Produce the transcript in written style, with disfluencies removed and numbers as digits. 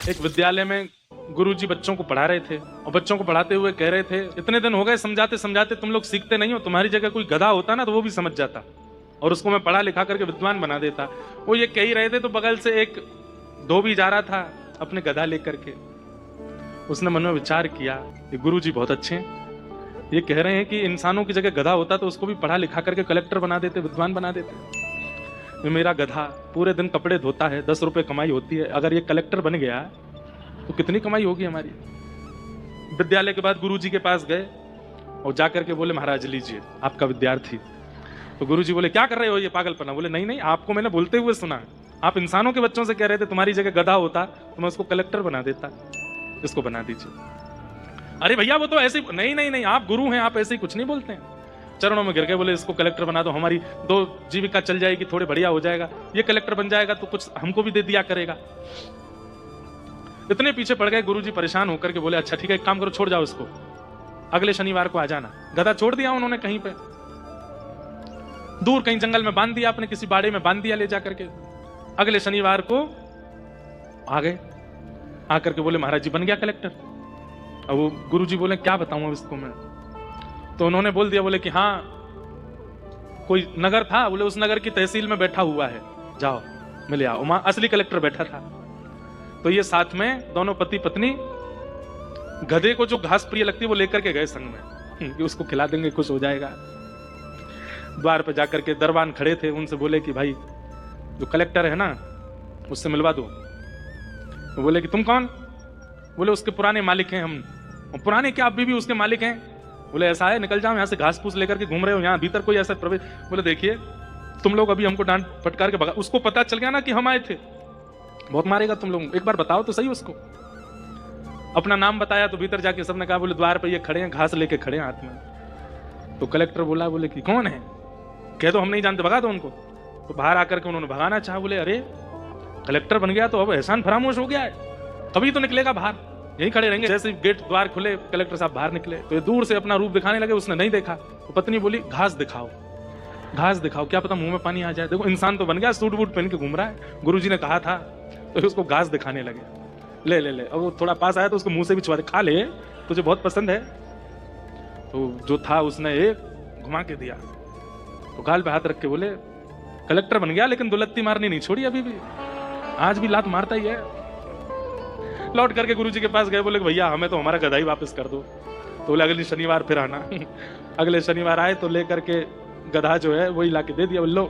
एक विद्यालय में गुरुजी बच्चों को पढ़ा रहे थे और बच्चों को पढ़ाते हुए कह रहे थे, इतने दिन हो गए समझाते समझाते तुम लोग सीखते नहीं हो, तुम्हारी जगह कोई गधा होता ना तो वो भी समझ जाता और उसको मैं पढ़ा लिखा करके विद्वान बना देता। वो ये कह ही रहे थे तो बगल से एक धोबी जा रहा था अपने गधा लेकर के। उसने मन में विचार किया, ये गुरुजी बहुत अच्छे हैं, ये कह रहे हैं कि इंसानों की जगह गधा होता तो उसको भी पढ़ा लिखा करके कलेक्टर बना देते, विद्वान बना देते। मेरा गधा पूरे दिन कपड़े धोता है, 10 रुपए कमाई होती है, अगर ये कलेक्टर बन गया तो कितनी कमाई होगी हमारी। विद्यालय के बाद गुरुजी के पास गए और जाकर के बोले, महाराज लीजिए आपका विद्यार्थी। तो गुरुजी बोले, क्या कर रहे हो ये पागलपना? बोले, नहीं नहीं, आपको मैंने बोलते हुए सुना, आप इंसानों के बच्चों से कह रहे थे तुम्हारी जगह गधा होता तो मैं उसको कलेक्टर बना देता, इसको बना दीजिए। अरे भैया वो तो ऐसे, नहीं नहीं नहीं, आप गुरु हैं, आप ऐसे ही कुछ नहीं बोलते हैं। चरणों में गिर गए, बोले इसको कलेक्टर बना दो, हमारी 2 जीविका चल जाएगी, थोड़े बढ़िया हो जाएगा, ये कलेक्टर बन जाएगा तो कुछ हमको भी दे दिया करेगा। इतने पीछे पड़ गए, गुरुजी परेशान होकर के बोले, अच्छा ठीक है, एक काम करो, छोड़ जाओ इसको, अगले शनिवार को आ जाना। गधा छोड़ दिया उन्होंने कहीं पे दूर, कहीं जंगल में बांध दिया, अपने किसी बाड़े में बांध दिया ले जाकर के। अगले शनिवार को आ गए, आकर के बोले, महाराज जी बन गया कलेक्टर। अब वो गुरुजी बोले, क्या बताऊं अब इसको मैं? तो उन्होंने बोल दिया, बोले कि हाँ कोई नगर था, बोले उस नगर की तहसील में बैठा हुआ है, जाओ मिले आओ। वहां असली कलेक्टर बैठा था। तो ये साथ में दोनों पति पत्नी गधे को जो घास प्रिय लगती है वो लेकर के गए संग में कि उसको खिला देंगे, खुश हो जाएगा। द्वार पर जाकर के दरबान खड़े थे, उनसे बोले कि भाई जो कलेक्टर है ना उससे मिलवा दो। तो बोले कि तुम कौन? बोले उसके पुराने मालिक हैं हम। पुराने क्या, अभी भी उसके मालिक हैं? बोले ऐसा है, निकल जाओ यहाँ से, घास फूस लेकर के घूम रहे हो, यहाँ भीतर कोई ऐसा प्रवेश। बोले देखिए तुम लोग अभी हमको डांट फटकार के भगा, उसको पता चल गया ना कि हम आए थे, बहुत मारेगा तुम लोग, एक बार बताओ तो सही उसको। अपना नाम बताया तो भीतर जाके सबने कहा, बोले द्वार पे ये खड़े हैं, घास लेके खड़े हैं हाथ में। तो कलेक्टर बोला, बोले कि कौन है? कह दो हम नहीं जानते, भगा दो उनको। तो बाहर आकर के उन्होंने भगाना चाहा। बोले अरे कलेक्टर बन गया तो अब एहसान फरामोश हो गया है, कभी तो निकलेगा बाहर, यहीं खड़े रहेंगे। जैसे गेट द्वार खुले, कलेक्टर साहब बाहर निकले तो ये दूर से अपना रूप दिखाने लगे, उसने नहीं देखा। तो पत्नी बोली, घास दिखाओ, घास दिखाओ, क्या पता मुंह में पानी आ जाए। देखो इंसान तो बन गया, सूट वूट पहन के घूम रहा है, गुरुजी ने कहा था। तो उसको घास दिखाने लगे, ले ले ले। अब वो थोड़ा पास आया तो उसको मुंह से भी छुआ दे, खा ले, तुझे बहुत पसंद है। तो जो था उसने एक घुमा के दिया, तो गाल पे हाथ रख के बोले, कलेक्टर बन गया लेकिन दुलत्ती मारनी नहीं छोड़ी, अभी भी आज भी लात मारता ही है। लौट करके गुरुजी के पास गए, बोले भैया हमें तो हमारा गधा ही वापस कर दो। तो बोले अगले शनिवार फिर आना। अगले शनिवार आए तो लेकर के गधा जो है वही ला के दे दिया, लो